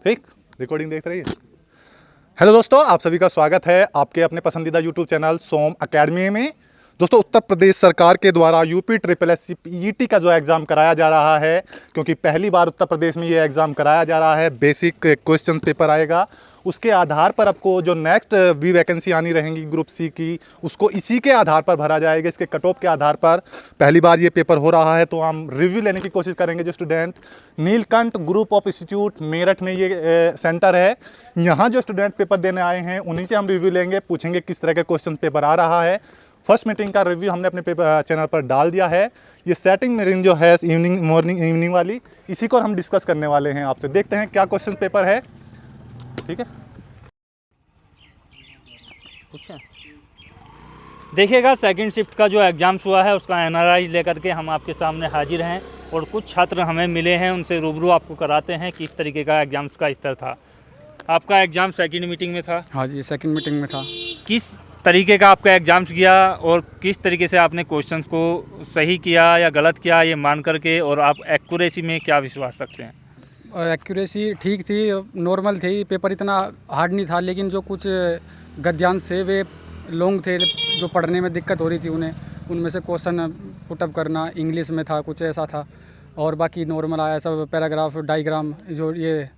ठीक, रिकॉर्डिंग देख रही है। हेलो दोस्तों, आप सभी का स्वागत है आपके अपने पसंदीदा यूट्यूब चैनल सोम एकेडमी में। दोस्तों, उत्तर प्रदेश सरकार के द्वारा UP triple S C PET का जो एग्ज़ाम कराया जा रहा है, क्योंकि पहली बार उत्तर प्रदेश में ये एग्ज़ाम कराया जा रहा है, बेसिक क्वेश्चन पेपर आएगा। उसके आधार पर आपको जो नेक्स्ट भी वैकेंसी आनी रहेंगी ग्रुप सी की, उसको इसी के आधार पर भरा जाएगा, इसके कट ऑफ के आधार पर पहली बार ये पेपर हो रहा है। तो हम रिव्यू लेने की कोशिश करेंगे। जो student Neelkanth group of institute Meerut में ये सेंटर है, यहाँ जो स्टूडेंट पेपर देने आए हैं उन्हीं से हम रिव्यू लेंगे, पूछेंगे किस तरह के क्वेश्चन पेपर आ रहा है। फर्स्ट मीटिंग का रिव्यू हमने अपने पेपर चैनल पर डाल दिया है। ये सेटिंग मीटिंग जो है इवनिंग वाली, इसी को हम डिस्कस करने वाले हैं आपसे। देखते हैं क्या क्वेश्चन पेपर है। ठीक है, देखिएगा सेकंड शिफ्ट का जो एग्ज़ाम्स हुआ है उसका एनालाइज लेकर के हम आपके सामने हाजिर हैं और कुछ छात्र हमें मिले हैं, उनसे रूबरू आपको कराते हैं किस तरीके का एग्ज़ाम्स का स्तर था। आपका एग्ज़ाम सेकंड मीटिंग में था? हाँ जी, सेकंड मीटिंग में था। किस तरीके का आपका एग्ज़ाम्स गया और किस तरीके से आपने क्वेश्चंस को सही किया या गलत किया ये मान करके, और आप एक्यूरेसी में क्या विश्वास रखते हैं? एक्यूरेसी ठीक थी, नॉर्मल थी। पेपर इतना हार्ड नहीं था, लेकिन जो कुछ गद्यांश थे वे लॉन्ग थे, जो पढ़ने में दिक्कत हो रही थी उन्हें, उनमें से क्वेश्चन पुटअप करना इंग्लिश में था, कुछ ऐसा था। और बाकी नॉर्मल आया सब, पैराग्राफ, डायग्राम, जो ये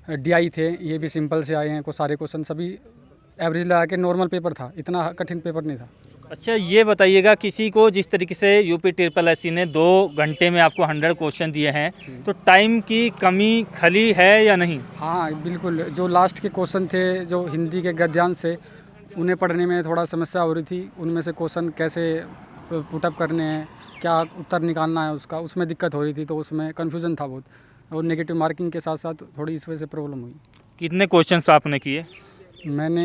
डीआई थे ये भी सिंपल से आए हैं। को सारे क्वेश्चन सभी एवरेज लगा के नॉर्मल पेपर था, इतना कठिन पेपर नहीं था। अच्छा, ये बताइएगा, किसी को जिस तरीके से यूपी ट्रिपल एससी ने 2 घंटे में आपको 100 क्वेश्चन दिए हैं, तो टाइम की कमी खली है या नहीं? हाँ बिल्कुल, जो लास्ट के क्वेश्चन थे जो हिंदी के गद्यांश से, उन्हें पढ़ने में थोड़ा समस्या हो रही थी। उनमें से क्वेश्चन कैसे पुटअप करने हैं, क्या उत्तर निकालना है उसका, उसमें दिक्कत हो रही थी, तो उसमें कन्फ्यूज़न था बहुत। और नेगेटिव मार्किंग के साथ साथ थोड़ी इस वजह से प्रॉब्लम हुई। कितने क्वेश्चंस आपने किए? मैंने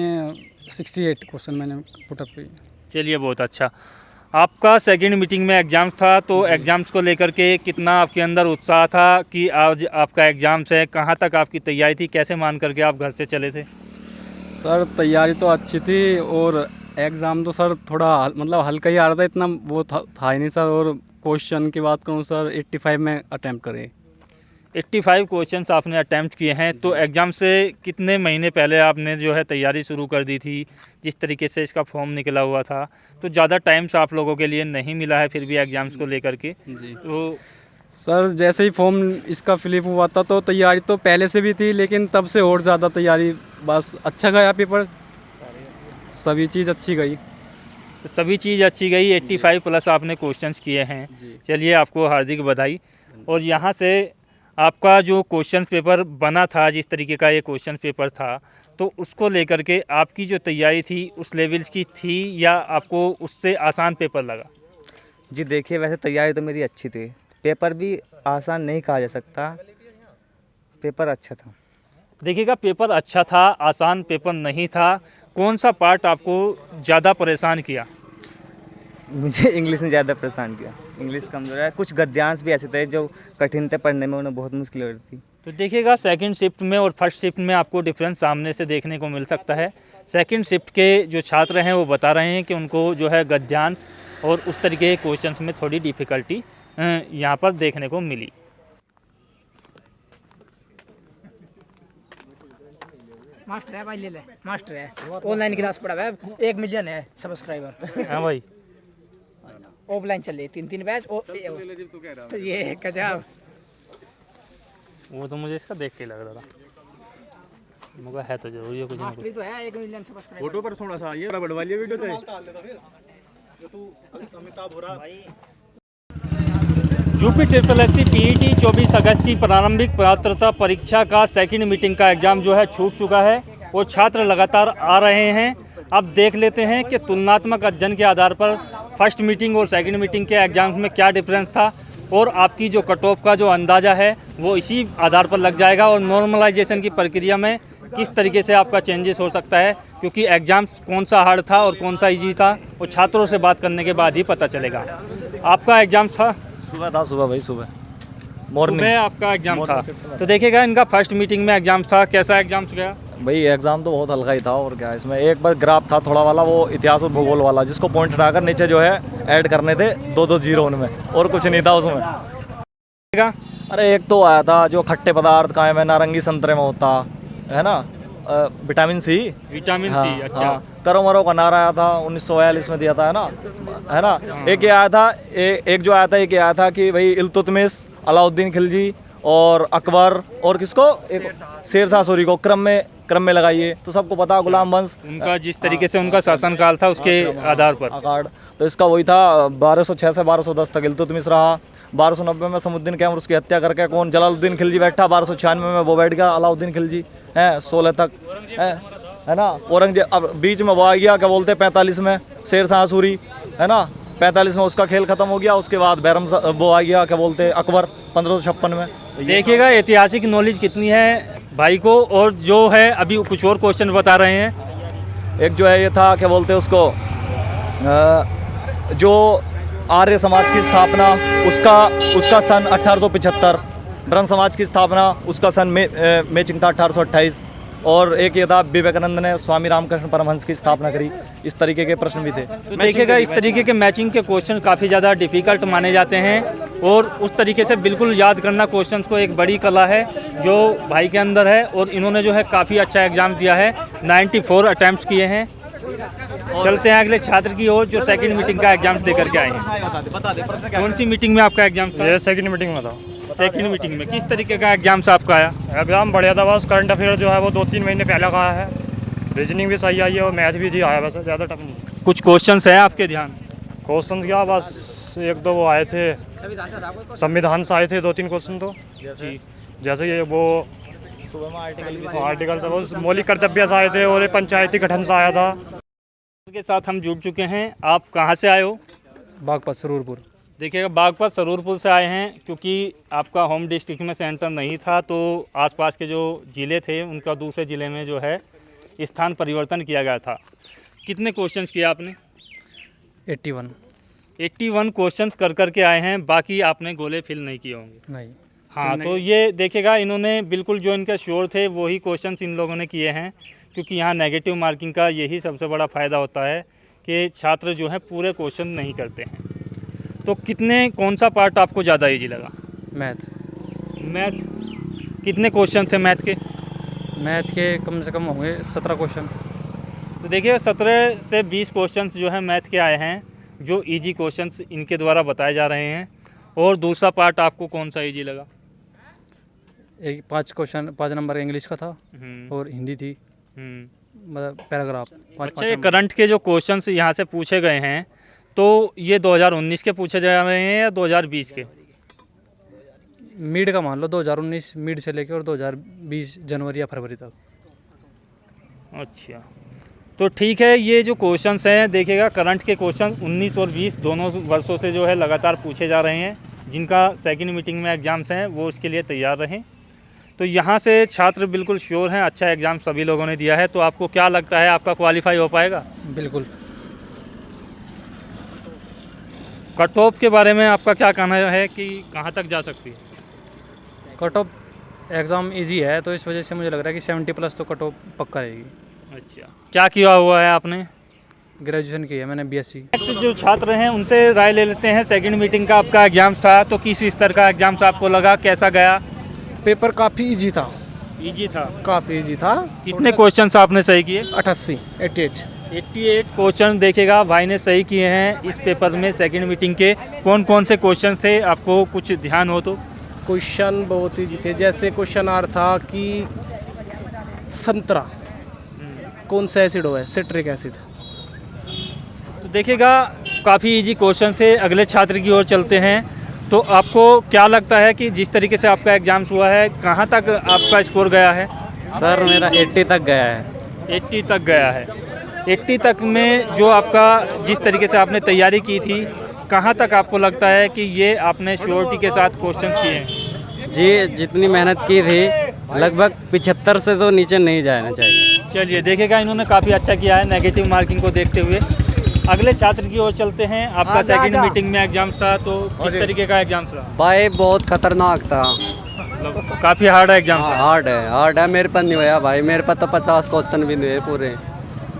68 क्वेश्चन मैंने पुटअप किए। चलिए, बहुत अच्छा। आपका सेकंड मीटिंग में एग्ज़ाम्स था, तो एग्ज़ाम्स को लेकर के कितना आपके अंदर उत्साह था कि आज आपका एग्ज़ाम्स है? कहाँ तक आपकी तैयारी थी? कैसे मान करके आप घर से चले थे? सर तैयारी तो अच्छी थी, और एग्ज़ाम तो सर थोड़ा मतलब हल्का ही आ रहा था, इतना वो था ही नहीं सर। और क्वेश्चन की बात करूँ सर, 85 में अटैम्प्ट करे। 85 क्वेश्चंस आपने अटैम्प्ट किए हैं, तो एग्ज़ाम से कितने महीने पहले आपने जो है तैयारी शुरू कर दी थी? जिस तरीके से इसका फॉर्म निकला हुआ था, तो ज़्यादा टाइम्स आप लोगों के लिए नहीं मिला है फिर भी एग्ज़ाम्स को लेकर के। जी तो सर, जैसे ही फॉर्म इसका फिलअप हुआ था तो तैयारी तो पहले से भी थी, लेकिन तब से और ज़्यादा तैयारी। बस अच्छा गया पेपर, सभी चीज़ अच्छी गई। सभी चीज़ अच्छी गई, 85 प्लस आपने क्वेश्चंस किए हैं। चलिए, आपको हार्दिक बधाई। और यहाँ से आपका जो क्वेश्चन पेपर बना था, जिस तरीके का ये क्वेश्चन पेपर था, तो उसको लेकर के आपकी जो तैयारी थी उस लेवल्स की थी या आपको उससे आसान पेपर लगा? जी देखिए, वैसे तैयारी तो मेरी अच्छी थी, पेपर भी आसान नहीं कहा जा सकता, पेपर अच्छा था। देखिएगा, पेपर अच्छा था, आसान पेपर नहीं था। कौन सा पार्ट आपको ज़्यादा परेशान किया? मुझे इंग्लिश ने ज़्यादा परेशान किया, इंग्लिश कमज़ोर है। कुछ गद्यांश भी ऐसे थे जो कठिन थे पढ़ने में, उन्हें बहुत मुश्किल हो रही थी। तो देखिएगा, सेकंड शिफ्ट में और फर्स्ट शिफ्ट में आपको डिफरेंस सामने से देखने को मिल सकता है। सेकंड शिफ्ट के जो छात्र हैं वो बता रहे हैं कि उनको जो है गद्यांश और उस तरीके के क्वेश्चंस में थोड़ी डिफ़िकल्टी यहाँ पर देखने को मिली। मास्टर है भाई, ले ले, मास्टर है, ऑनलाइन क्लास पढ़ा है, 1 मिलियन है सब्सक्राइबर। हाँ भाई, ऑफलाइन चल रही 3-3 बैच। ये गजब। वो तो मुझे इसका देख के लग रहा था, मगर है तो जरूर ये कुछ ना कुछ। मास्टरी तो है, 1 मिलियन सब्सक्राइबर। फोटो पर थोड़ा सा ये रबड़ वाली वीडियो चाहिए। यूपी ट्रिपल एससी पीईटी 24 अगस्त की प्रारंभिक पात्रता परीक्षा का सेकंड मीटिंग का एग्ज़ाम जो है छूट चुका है और छात्र लगातार आ रहे हैं। अब देख लेते हैं कि तुलनात्मक अध्ययन के आधार पर फर्स्ट मीटिंग और सेकंड मीटिंग के एग्ज़ाम्स में क्या डिफरेंस था, और आपकी जो कट ऑफ का जो अंदाज़ा है वो इसी आधार पर लग जाएगा। और नॉर्मलाइजेशन की प्रक्रिया में किस तरीके से आपका चेंजेस हो सकता है, क्योंकि एग्ज़ाम्स कौन सा हार्ड था और कौन सा ईजी था, वो छात्रों से बात करने के बाद ही पता चलेगा। आपका एग्ज़ाम था? सुबह था, सुबह भाई, सुबह मॉर्निंग सुबह आपका एग्ज़ाम था। तो देखिएगा, इनका फर्स्ट मीटिंग में एग्ज़ाम था, कैसा एग्ज़ाम गया? भाई एग्जाम तो बहुत हल्का ही था, और क्या इसमें एक बार ग्राफ था थोड़ा वाला, वो इतिहास और भूगोल वाला, जिसको पॉइंट हटाकर नीचे जो है ऐड करने थे 2-2 जीरो उनमें, और कुछ नहीं था उसमें। अरे एक तो आया था जो खट्टे पदार्थ का है, मैं नारंगी संतरे में होता, है ना, विटामिन सी। विटामिन हाँ, सी, अच्छा। हाँ, करो मरो का नारा आया था 1942 में दिया था, है ना। एक ये आया था, एक जो आया था, एक ये आया था कि भाई इल्तुतमिश, अलाउद्दीन खिलजी और अकबर और किसको, एक शेरशाह सूरी को क्रम में लगाइए। तो सबको पता गुलाम वंश उनका जिस तरीके से उनका शासनकाल था उसके आधार पर। अकाड़, तो इसका वही था 1206 से 1210 तक इल्तुतमिश रहा। 1290 में समुद्दीन कैमर उसकी हत्या करके कौन, जलालुद्दीन खिलजी बैठा। 1296 में वो बैठ गया अलाउद्दीन खिलजी, है 16 तक, है ना। औरंगजेब, अब बीच में वो आ गया, क्या बोलते हैं 45 में शेरशाह सूरी, है ना। 45 में उसका खेल खत्म हो गया। उसके बाद बैरम वो आ गया, क्या बोलते हैं अकबर 1556 में। देखिएगा ऐतिहासिक नॉलेज कितनी है भाई को। और जो है अभी कुछ और क्वेश्चन बता रहे हैं। एक जो है ये था, क्या बोलते हैं उसको, जो आर्य समाज की स्थापना, उसका सन 1875। ब्रह्म समाज की स्थापना, उसका सन मैचिंग था 1828। और एक ये था विवेकानंद ने स्वामी रामकृष्ण परमहंस की स्थापना करी। इस तरीके के प्रश्न भी थे। तो देखिएगा इस तरीके के मैचिंग के क्वेश्चन काफ़ी ज़्यादा डिफ़िकल्ट माने जाते हैं और उस तरीके से बिल्कुल याद करना क्वेश्चंस को एक बड़ी कला है जो भाई के अंदर है। और इन्होंने जो है काफ़ी अच्छा एग्जाम दिया है, 94 अटैम्प्ट किए हैं। चलते हैं अगले छात्र की ओर जो सेकंड मीटिंग का एग्जाम दे करके आए हैं। कौन सी मीटिंग में आपका एग्जाम था? ये सेकंड मीटिंग में था। सेकंड मीटिंग में किस तरीके का एग्जाम से आपका आया? एग्जाम बढ़िया था, बस करंट अफेयर जो है वो 2-3 महीने पहले का आया है। रीजनिंग भी सही आई है और मैथ भी जी आया, वैसे ज़्यादा टफ नहीं। कुछ क्वेश्चंस है आपके ध्यान? क्वेश्चन क्या, बस 1-2 वो आए थे, संविधान से आए थे 2-3 क्वेश्चन। तो जैसे ये वो आर्टिकल था, वो मौलिक कर्तव्य से आए थे और ये पंचायती गठन से आया था। के साथ हम जुड़ चुके हैं। आप कहाँ से आए हो? बागपत सरूरपुर। देखिएगा बागपत सरूरपुर से आए हैं क्योंकि आपका होम डिस्ट्रिक्ट में सेंटर नहीं था, तो आसपास के जो ज़िले थे उनका दूसरे ज़िले में जो है स्थान परिवर्तन किया गया था। कितने क्वेश्चंस किए आपने? 81 क्वेश्चंस कर के आए हैं। बाकी आपने गोले फिल नहीं किए होंगे। नहीं। हाँ, तो ये देखिएगा इन्होंने बिल्कुल जो इनका श्योर थे वही क्वेश्चंस इन लोगों ने किए हैं, क्योंकि यहाँ नेगेटिव मार्किंग का यही सबसे बड़ा फ़ायदा होता है कि छात्र जो है पूरे क्वेश्चन नहीं करते हैं। तो कौन सा पार्ट आपको ज़्यादा इजी लगा? मैथ। कितने क्वेश्चन थे मैथ के? मैथ के कम से कम होंगे 17 क्वेश्चन। तो देखिए 17 से 20 क्वेश्चंस जो है मैथ के आए हैं, जो इजी क्वेश्चंस इनके द्वारा बताए जा रहे हैं। और दूसरा पार्ट आपको कौन सा इजी लगा? 5 नंबर इंग्लिश का था और हिंदी थी, मतलब पैराग्राफ 5। अच्छा, ये करंट के जो क्वेश्चंस यहाँ से पूछे गए हैं तो ये 2019 के पूछे जा रहे हैं या 2020 के? मिड का मान लो, 2019 मिड से लेकर और 2020 जनवरी या फरवरी तक। अच्छा, तो ठीक है। ये जो क्वेश्चंस हैं देखिएगा, करंट के क्वेश्चन 19 और 20 दोनों वर्षों से जो है लगातार पूछे जा रहे हैं। जिनका सेकंड मीटिंग में एग्ज़ाम्स हैं वो उसके लिए तैयार रहें। तो यहाँ से छात्र बिल्कुल श्योर हैं, अच्छा एग्ज़ाम सभी लोगों ने दिया है। तो आपको क्या लगता है, आपका क्वालिफाई हो पाएगा? बिल्कुल। कट ऑफ के बारे में आपका क्या कहना है कि कहाँ तक जा सकती है? कट ऑफ एग्ज़ाम इजी है तो इस वजह से मुझे लग रहा है कि 70+ तो कट ऑफ पक्का रहेगी। अच्छा, क्या किया हुआ है आपने? ग्रेजुएशन की है मैंने, BSc। जो छात्र हैं उनसे राय ले लेते हैं। सेकंड मीटिंग का आपका एग्जाम था, तो किस स्तर का एग्जाम आपको लगा, कैसा गया? पेपर काफ़ी इजी था। इजी था? काफ़ी इजी था। कितने क्वेश्चंस आपने सही किए? 88 क्वेश्चन देखिएगा भाई ने सही किए हैं इस पेपर में। सेकंड मीटिंग के कौन से क्वेश्चन थे, आपको कुछ ध्यान हो तो? क्वेश्चन बहुत इजी थे। जैसे क्वेश्चन आ रहा था कि संतरा कौन सा एसिड हो है, सिट्रिक एसिड। तो देखिएगा काफ़ी इजी क्वेश्चन थे। अगले छात्र की ओर चलते हैं। तो आपको क्या लगता है कि जिस तरीके से आपका एग्जाम्स हुआ है, कहाँ तक आपका स्कोर गया है? सर मेरा 80 तक गया है। 80 तक गया है। 80 तक में जो आपका जिस तरीके से आपने तैयारी की थी, कहाँ तक आपको लगता है कि ये आपने श्योरिटी के साथ क्वेश्चंस किए हैं? जी जितनी मेहनत की थी लगभग 75 से तो नीचे नहीं जाना चाहिए। चलिए देखिएगा इन्होंने काफ़ी अच्छा किया है नेगेटिव मार्किंग को देखते हुए। अगले छात्र की ओर चलते हैं। आपका सेकंड मीटिंग में एग्जाम्स था, तो किस तरीके का एग्जाम्स रहा? भाई बहुत खतरनाक था, मतलब काफ़ी हार्ड एग्जाम था। हार्ड है। मेरे पर नहीं हुआ भाई, मेरे पर तो 50 क्वेश्चन भी नहीं हुए पूरे।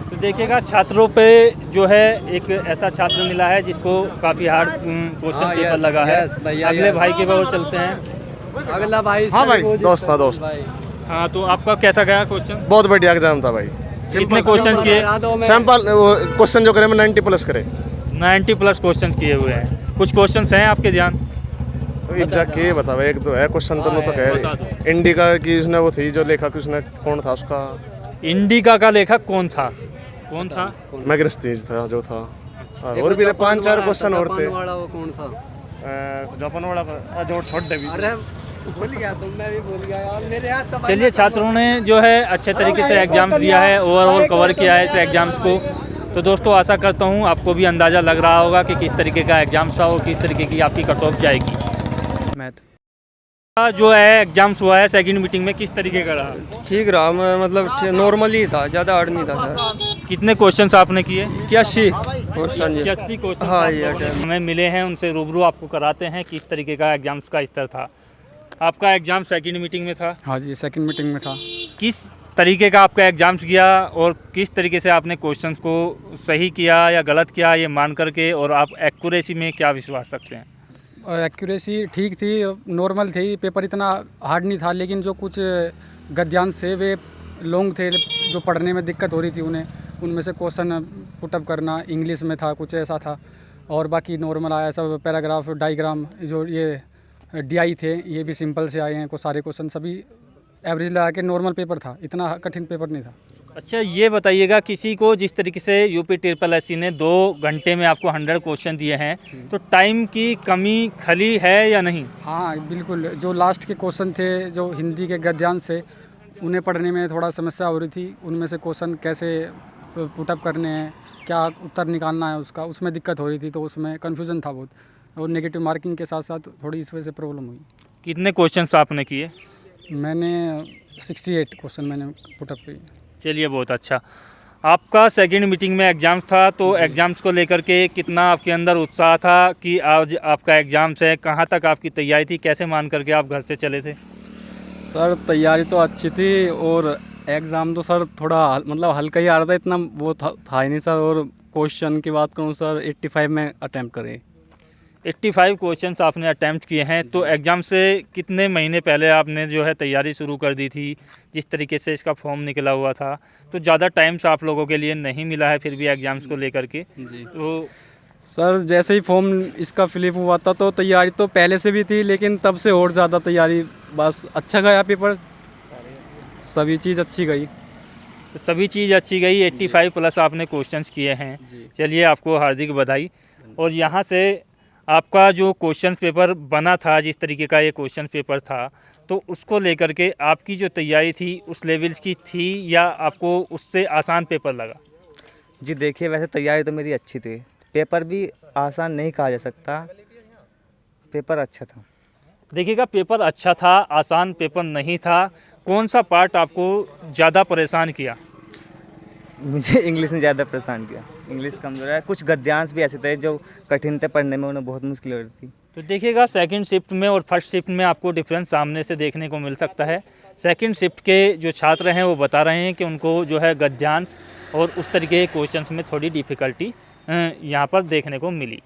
तो देखिएगा छात्रों पे जो है एक ऐसा छात्र मिला है जिसको काफ़ी हार्ड क्वेश्चन पेपर लगा है। अगले भाई की ओर चलते हैं। अगला भाई, हाँ भाई, दोस्त था। हाँ, तो आपका कैसा गया क्वेश्चन? बहुत बढ़िया एग्जाम था भाई। कितने क्वेश्चंस किए? सैंपल क्वेश्चन जो करे मैं 90 प्लस करे। 90 प्लस क्वेश्चंस किए हुए हैं। कुछ क्वेश्चंस हैं आपके ध्यान? एग्जैक्ट के बताओ, एक दो है क्वेश्चन तो बता कह दो। रहे इंडिका की उसने वो थी जो लेखक उसने कौन था उसका, इंडिका का लेखक कौन था? कौन था? मैग्नेस्टीज था जो था। और भी 5-4 क्वेश्चन और थे। वो कौन सा? जापान वाला जो छोड़ दे भी। अरे भूल गया तुम, मैं भी भूल गया यार, मेरे याद तो चलिए, छात्रों ने जो है अच्छे तरीके से एग्जाम्स दिया है, ओवरऑल कवर किया है इस एग्जाम्स को। तो दोस्तों, आशा करता हूँ आपको भी अंदाज़ा लग रहा होगा कि किस तरीके का एग्जाम था और किस तरीके की आपकी कट ऑफ जाएगी। मैथ जो है एग्जाम्स हुआ है सेकंड मीटिंग में, किस तरीके का रहा? ठीक रहा, मतलब नॉर्मल ही था, ज़्यादा हार्ड नहीं था सर। कितने क्वेश्चंस आपने किए? 81 क्वेश्चन। 81 क्वेश्चन हाँ, ये attempt। हमें मिले हैं, उनसे रूबरू आपको कराते हैं किस तरीके का एग्जाम्स का स्तर था। आपका एग्जाम सेकंड मीटिंग में था? हाँ जी, सेकंड मीटिंग में था। किस तरीके का आपका एग्जाम्स गया और किस तरीके से आपने क्वेश्चंस को सही किया या गलत किया, ये मान करके, और आप एक्यूरेसी में क्या विश्वास रखते हैं? एक्यूरेसी ठीक थी, नॉर्मल थी। पेपर इतना हार्ड नहीं था, लेकिन जो कुछ गद्यांश थे वे लॉन्ग थे, जो पढ़ने में दिक्कत हो रही थी उन्हें, उनमें से क्वेश्चन पुटअप करना इंग्लिश में था, कुछ ऐसा था। और बाकी नॉर्मल आया सब, पैराग्राफ, डायग्राम, जो ये DI थे ये भी सिंपल से आए हैं। को सारे क्वेश्चन सभी एवरेज लगा के नॉर्मल पेपर था, इतना कठिन पेपर नहीं था। अच्छा, ये बताइएगा, किसी को जिस तरीके से UPSSC ने 2 घंटे में आपको 100 क्वेश्चन दिए हैं, तो टाइम की कमी खली है या नहीं? हाँ बिल्कुल, जो लास्ट के क्वेश्चन थे जो हिंदी के गद्यांश से, उन्हें पढ़ने में थोड़ा समस्या हो रही थी। उनमें से क्वेश्चन कैसे पुटअप करने हैं, क्या उत्तर निकालना है उसका, उसमें दिक्कत हो रही थी, तो उसमें कन्फ्यूज़न था बहुत। और नेगेटिव मार्किंग के साथ साथ थोड़ी इस वजह से प्रॉब्लम हुई। कितने क्वेश्चंस आपने किए? मैंने 68 क्वेश्चन मैंने पुटअप किए। चलिए, बहुत अच्छा। आपका सेकंड मीटिंग में एग्जाम्स था, तो एग्जाम्स को लेकर के कितना आपके अंदर उत्साह था कि आज आपका एग्जाम्स है? कहाँ तक आपकी तैयारी थी? कैसे मान करके आप घर से चले थे? सर तैयारी तो अच्छी थी और एग्ज़ाम तो सर थोड़ा मतलब हल्का ही आ रहा था, इतना वो था ही नहीं सर। और क्वेश्चन की बात करूँ सर, 85 में अटैम्प्ट करे। 85 क्वेश्चंस आपने अटैम्प्ट किए हैं, तो एग्ज़ाम से कितने महीने पहले आपने जो है तैयारी शुरू कर दी थी? जिस तरीके से इसका फॉर्म निकला हुआ था, तो ज़्यादा टाइम्स आप लोगों के लिए नहीं मिला है फिर भी एग्ज़ाम्स को लेकर के। जी तो सर, जैसे ही फॉर्म इसका फिलअप हुआ था तो तैयारी तो पहले से भी थी, लेकिन तब से और ज़्यादा तैयारी। बस अच्छा गया पेपर, सभी चीज़ अच्छी गई। सभी चीज़ अच्छी गई। 85 प्लस आपने क्वेश्चंस किए हैं। चलिए, आपको हार्दिक बधाई। और यहाँ से आपका जो क्वेश्चन पेपर बना था, जिस तरीके का ये क्वेश्चन पेपर था, तो उसको लेकर के आपकी जो तैयारी थी उस लेवल्स की थी या आपको उससे आसान पेपर लगा? जी देखिए, वैसे तैयारी तो मेरी अच्छी थी, पेपर भी आसान नहीं कहा जा सकता, पेपर अच्छा था। देखिएगा, पेपर अच्छा था, आसान पेपर नहीं था। कौन सा पार्ट आपको ज़्यादा परेशान किया? मुझे इंग्लिश ने ज़्यादा परेशान किया, इंग्लिश कमज़ोर है। कुछ गद्यांश भी ऐसे थे जो कठिन थे पढ़ने में, उन्हें बहुत मुश्किल हो रही थी। तो देखिएगा, सेकंड शिफ्ट में और फर्स्ट शिफ्ट में आपको डिफरेंस सामने से देखने को मिल सकता है। सेकंड शिफ्ट के जो छात्र हैं वो बता रहे हैं कि उनको जो है गद्यांश और उस तरीके के क्वेश्चंस में थोड़ी डिफ़िकल्टी यहाँ पर देखने को मिली।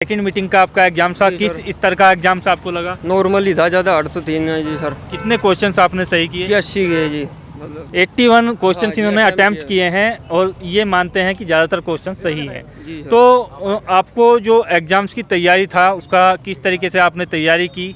सेकंड मीटिंग का आपका एग्जाम था, किस स्तर का एग्जाम से आपको लगा? नॉर्मल ही था, ज़्यादा हार्ड तो थी नहीं जी सर। कितने क्वेश्चंस आपने सही किए? 81 गए जी। 81 क्वेश्चंस हाँ, इन्होंने attempt अटैम्प्ट किए हैं और ये मानते हैं कि ज़्यादातर क्वेश्चन सही हैं। तो आपको जो एग्ज़ाम्स की तैयारी था उसका किस तरीके से आपने तैयारी की?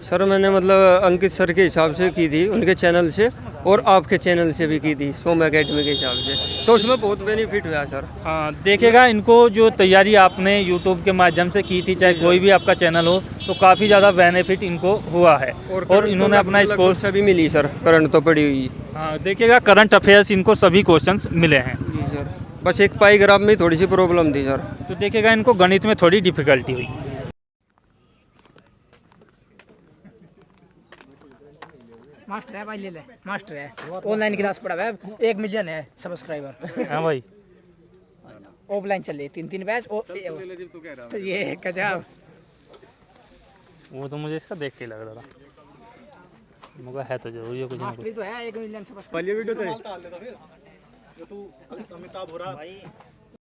सर मैंने मतलब अंकित सर के हिसाब से की थी, उनके चैनल से, और आपके चैनल से भी की थी, सोम एकेडमी के हिसाब से, तो उसमें बहुत बेनिफिट हुआ सर। हाँ, देखिएगा, इनको जो तैयारी आपने यूट्यूब के माध्यम से की थी, चाहे कोई भी आपका चैनल हो, तो काफ़ी ज़्यादा बेनिफिट इनको हुआ है और इन्होंने अपना स्कोर सभी मिली सर, करंट तो पड़ी हुई। हाँ, देखिएगा, करंट अफेयर्स इनको सभी क्वेश्चंस मिले हैं जी सर, बस एक पाईग्राफ में थोड़ी सी प्रॉब्लम थी सर। तो देखिएगा, इनको गणित में थोड़ी डिफिकल्टी हुई। मास्टर है भाई, ले ले, मास्टर है, ऑनलाइन क्लास पढ़ा है, 1 मिलियन है सब्सक्राइबर। हाँ भाई, ऑफलाइन चल रही 3-3 बैच। तो ये गजब। वो तो मुझे इसका देख के लग रहा था, मगर है तो जरूर ये कुछ ना कुछ। तो है 1 मिलियन सब्सक्राइबर। वीडियो चाहिए।